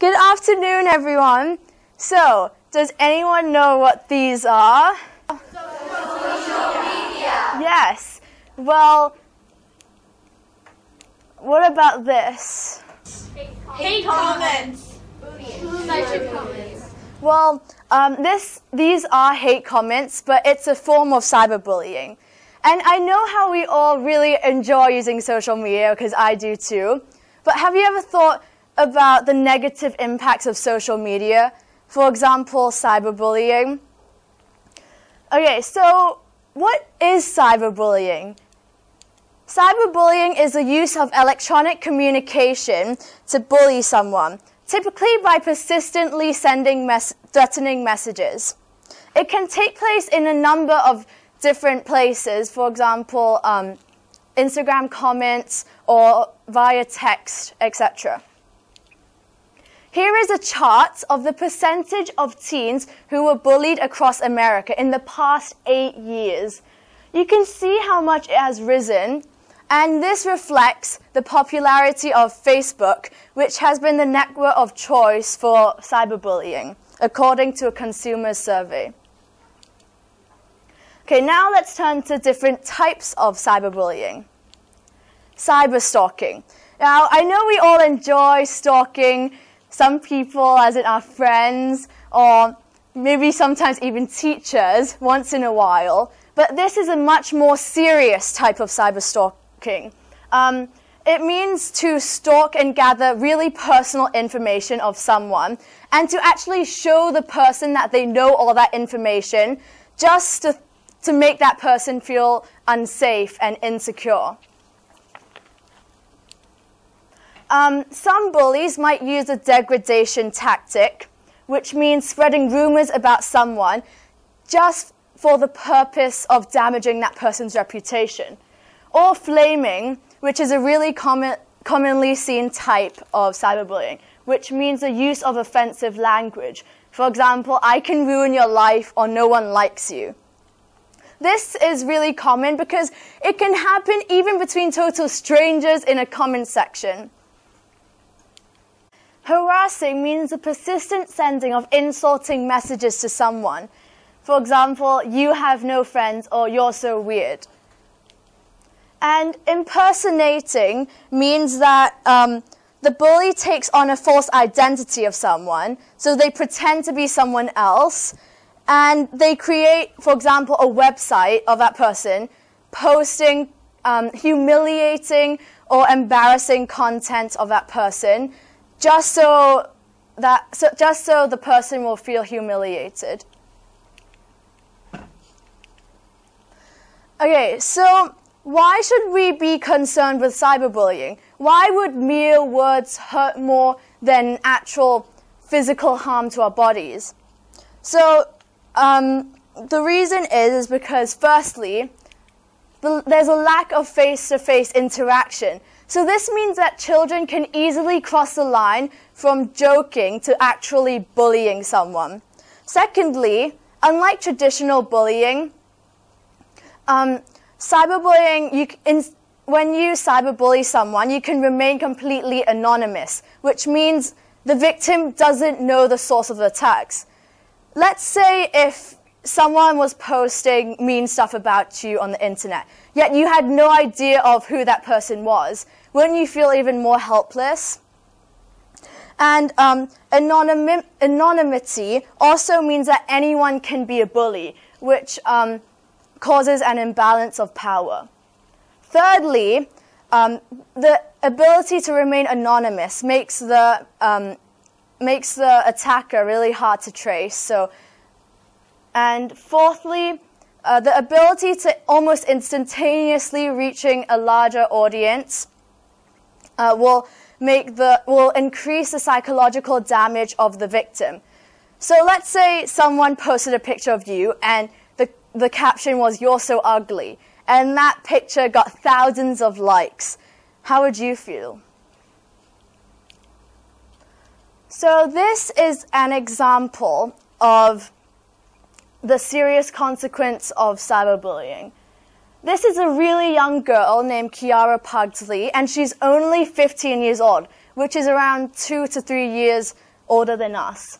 Good afternoon, everyone. So, does anyone know what these are? Social media. Yes. Well, what about this? Hate comments. Cyberbullying comments. Well, these are hate comments, but it's a form of cyberbullying. And I know how we all really enjoy using social media, because I do too. But have you ever thought about the negative impacts of social media? For example, cyberbullying. Okay, so what is cyberbullying? Cyberbullying is the use of electronic communication to bully someone, typically by persistently sending threatening messages. It can take place in a number of different places, for example, Instagram comments or via text, etc. Here is a chart of the percentage of teens who were bullied across America in the past 8 years. You can see how much it has risen, and this reflects the popularity of Facebook, which has been the network of choice for cyberbullying, according to a consumer survey. Okay, now let's turn to different types of cyberbullying. Cyberstalking. Now, I know we all enjoy stalking some people, as in our friends, or maybe sometimes even teachers, once in a while. But this is a much more serious type of cyberstalking. It means to stalk and gather really personal information of someone, and to actually show the person that they know all that information, just to make that person feel unsafe and insecure. Some bullies might use a degradation tactic, which means spreading rumors about someone just for the purpose of damaging that person's reputation. Or flaming, which is a really commonly seen type of cyberbullying, which means the use of offensive language. For example, I can ruin your life, or no one likes you. This is really common because it can happen even between total strangers in a comment section. Harassing means the persistent sending of insulting messages to someone. For example, you have no friends, or you're so weird. And impersonating means that the bully takes on a false identity of someone, so they pretend to be someone else, and they create, for example, a website of that person, posting humiliating or embarrassing content of that person, just so the person will feel humiliated. Okay, so why should we be concerned with cyberbullying? Why would mere words hurt more than actual physical harm to our bodies? So the reason is because, firstly, there's a lack of face-to-face interaction. So this means that children can easily cross the line from joking to actually bullying someone. Secondly, unlike traditional bullying, cyberbullying, when you cyberbully someone, you can remain completely anonymous, which means the victim doesn't know the source of the attacks. Let's say if someone was posting mean stuff about you on the internet, yet you had no idea of who that person was. Wouldn't you feel even more helpless? And anonymity also means that anyone can be a bully, which causes an imbalance of power. Thirdly, the ability to remain anonymous makes the attacker really hard to trace. And fourthly, the ability to almost instantaneously reaching a larger audience will increase the psychological damage of the victim. So let's say someone posted a picture of you, and the caption was, "You're so ugly," and that picture got thousands of likes. How would you feel? So this is an example of the serious consequence of cyberbullying. This is a really young girl named Kiara Pugsley, and she's only 15 years old, which is around 2 to 3 years older than us.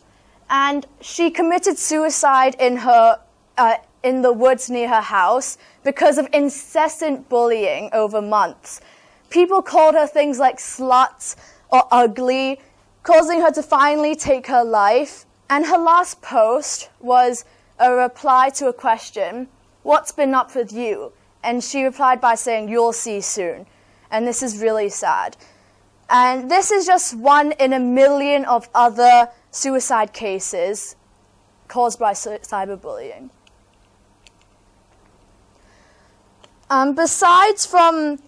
And she committed suicide in the woods near her house because of incessant bullying over months. People called her things like slut or ugly, causing her to finally take her life. And her last post was a reply to a question, "What's been up with you?" And she replied by saying, "You'll see soon." And this is really sad. And this is just one in a million of other suicide cases caused by cyberbullying. Besides from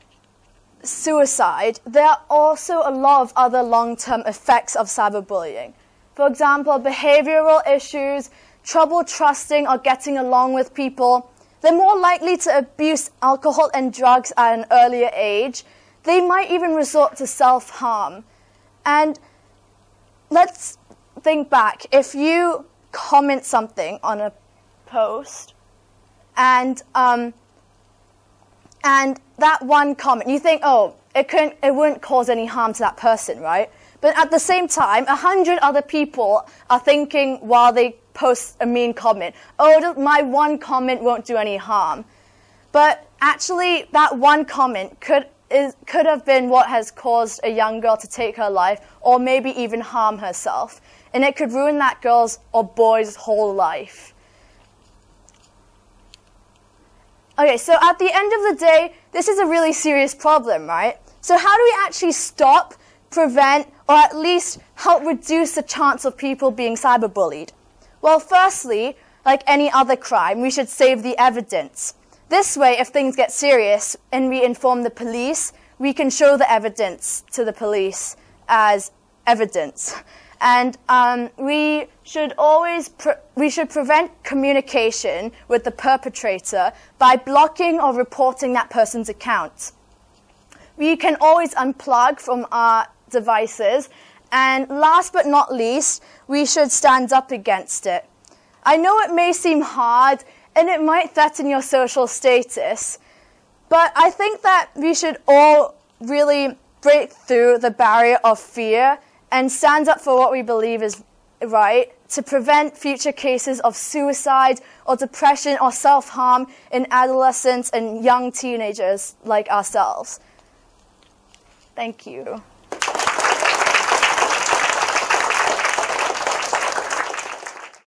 suicide, there are also a lot of other long-term effects of cyberbullying. For example, behavioral issues, trouble trusting or getting along with people. They're more likely to abuse alcohol and drugs at an earlier age. They might even resort to self-harm. And let's think back. If you comment something on a post and that one comment, you think, oh, it wouldn't cause any harm to that person, right? But at the same time, 100 other people are thinking while they post a mean comment, oh, my one comment won't do any harm. But actually, that one comment could have been what has caused a young girl to take her life or maybe even harm herself. And it could ruin that girl's or boy's whole life. Okay, so at the end of the day, this is a really serious problem, right? So how do we actually stop, prevent, or at least help reduce the chance of people being cyberbullied? Well, firstly, like any other crime, we should save the evidence. This way, if things get serious and we inform the police, we can show the evidence to the police as evidence. And we should prevent communication with the perpetrator by blocking or reporting that person's account. We can always unplug from our devices. And last but not least, we should stand up against it. I know it may seem hard and it might threaten your social status, but I think that we should all really break through the barrier of fear and stand up for what we believe is right to prevent future cases of suicide or depression or self-harm in adolescents and young teenagers like ourselves. Thank you.